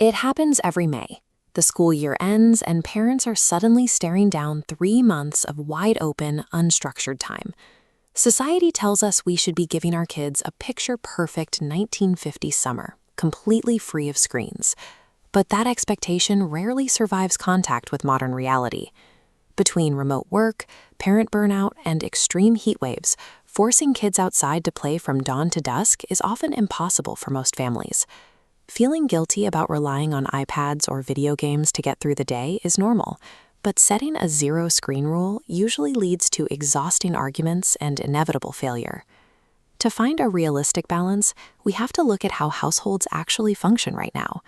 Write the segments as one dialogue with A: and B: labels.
A: It happens every May. The school year ends, and parents are suddenly staring down 3 months of wide-open, unstructured time. Society tells us we should be giving our kids a picture-perfect 1950s summer, completely free of screens. But that expectation rarely survives contact with modern reality. Between remote work, parent burnout, and extreme heat waves, forcing kids outside to play from dawn to dusk is often impossible for most families. Feeling guilty about relying on iPads or video games to get through the day is normal, but setting a zero-screen rule usually leads to exhausting arguments and inevitable failure. To find a realistic balance, we have to look at how households actually function right now.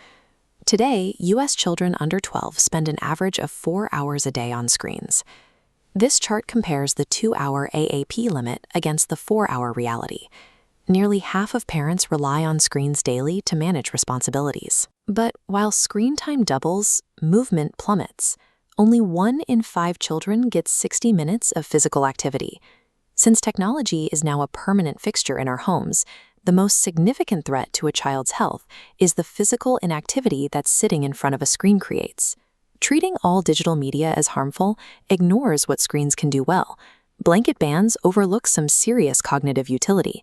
A: Today, U.S. children under 12 spend an average of 4 hours a day on screens. This chart compares the 2-hour AAP limit against the 4-hour reality. Nearly half of parents rely on screens daily to manage responsibilities. But while screen time doubles, movement plummets. Only 1 in 5 children gets 60 minutes of physical activity. Since technology is now a permanent fixture in our homes, the most significant threat to a child's health is the physical inactivity that sitting in front of a screen creates. Treating all digital media as harmful ignores what screens can do well. Blanket bans overlook some serious cognitive utility.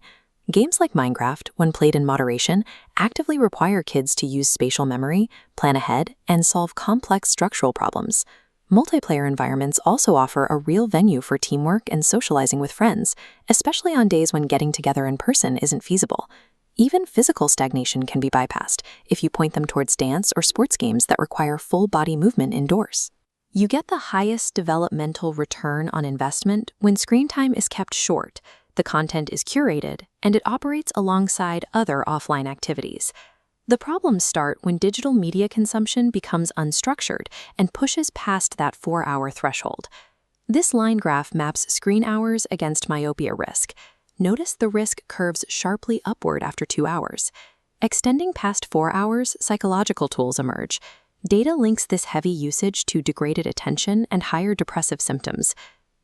A: Games like Minecraft, when played in moderation, actively require kids to use spatial memory, plan ahead, and solve complex structural problems. Multiplayer environments also offer a real venue for teamwork and socializing with friends, especially on days when getting together in person isn't feasible. Even physical stagnation can be bypassed if you point them towards dance or sports games that require full body movement indoors. You get the highest developmental return on investment when screen time is kept short, the content is curated, and it operates alongside other offline activities. The problems start when digital media consumption becomes unstructured and pushes past that 4-hour threshold. This line graph maps screen hours against myopia risk. Notice the risk curves sharply upward after 2 hours. Extending past 4 hours, psychological tools emerge. Data links this heavy usage to degraded attention and higher depressive symptoms.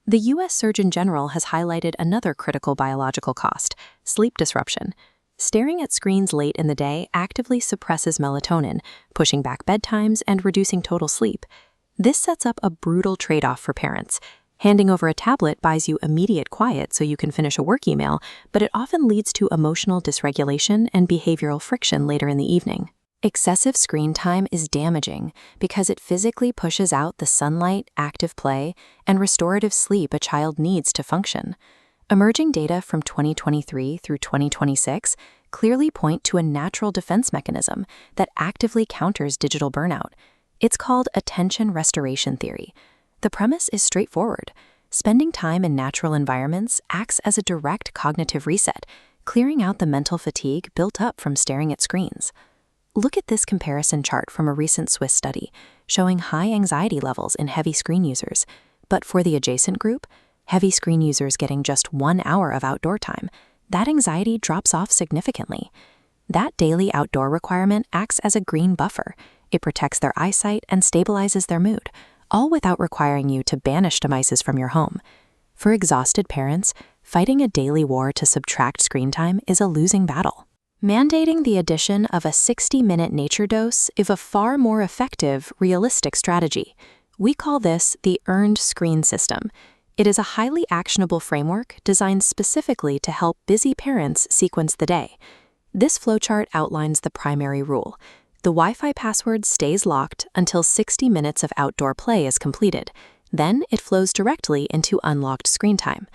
A: The U.S. Surgeon General has highlighted another critical biological cost: sleep disruption. Staring at screens late in the day actively suppresses melatonin, pushing back bedtimes and reducing total sleep. This sets up a brutal trade-off for parents. Handing over a tablet buys you immediate quiet so you can finish a work email, but it often leads to emotional dysregulation and behavioral friction later in the evening. Excessive screen time is damaging because it physically pushes out the sunlight, active play, and restorative sleep a child needs to function. Emerging data from 2023 through 2026 clearly point to a natural defense mechanism that actively counters digital burnout. It's called attention restoration theory. The premise is straightforward. Spending time in natural environments acts as a direct cognitive reset, clearing out the mental fatigue built up from staring at screens. Look at this comparison chart from a recent Swiss study showing high anxiety levels in heavy screen users. But for the adjacent group, heavy screen users getting just 1 hour of outdoor time, that anxiety drops off significantly. That daily outdoor requirement acts as a green buffer. It protects their eyesight and stabilizes their mood, all without requiring you to banish devices from your home. For exhausted parents, fighting a daily war to subtract screen time is a losing battle. Mandating the addition of a 60-minute nature dose is a far more effective, realistic strategy. We call this the earned screen system. It is a highly actionable framework designed specifically to help busy parents sequence the day. This flowchart outlines the primary rule. The Wi-Fi password stays locked until 60 minutes of outdoor play is completed. Then it flows directly into unlocked screen time.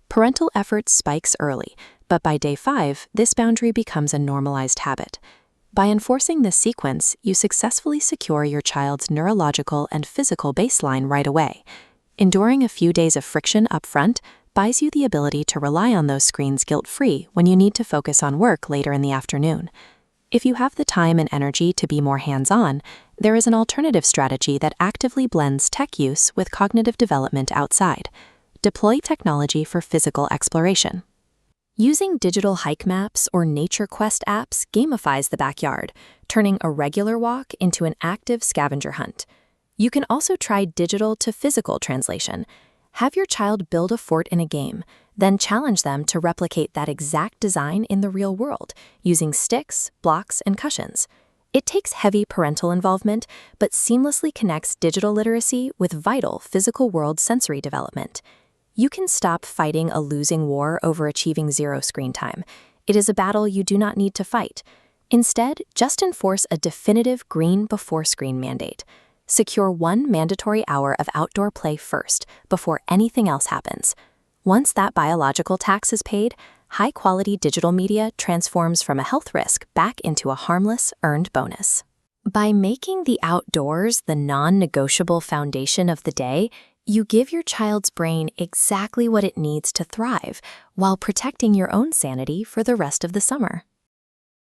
A: Parental effort spikes early, but by day 5, this boundary becomes a normalized habit. By enforcing this sequence, you successfully secure your child's neurological and physical baseline right away. Enduring a few days of friction up front buys you the ability to rely on those screens guilt-free when you need to focus on work later in the afternoon. If you have the time and energy to be more hands-on, there is an alternative strategy that actively blends tech use with cognitive development outside. Deploy technology for physical exploration. Using digital hike maps or nature quest apps gamifies the backyard, turning a regular walk into an active scavenger hunt. You can also try digital to physical translation. Have your child build a fort in a game, then challenge them to replicate that exact design in the real world, using sticks, blocks, and cushions. It takes heavy parental involvement, but seamlessly connects digital literacy with vital physical world sensory development. You can stop fighting a losing war over achieving zero screen time. It is a battle you do not need to fight. Instead, just enforce a definitive green before screen mandate. Secure 1 mandatory hour of outdoor play first, before anything else happens. Once that biological tax is paid, high-quality digital media transforms from a health risk back into a harmless, earned bonus. By making the outdoors the non-negotiable foundation of the day, you give your child's brain exactly what it needs to thrive, while protecting your own sanity for the rest of the summer.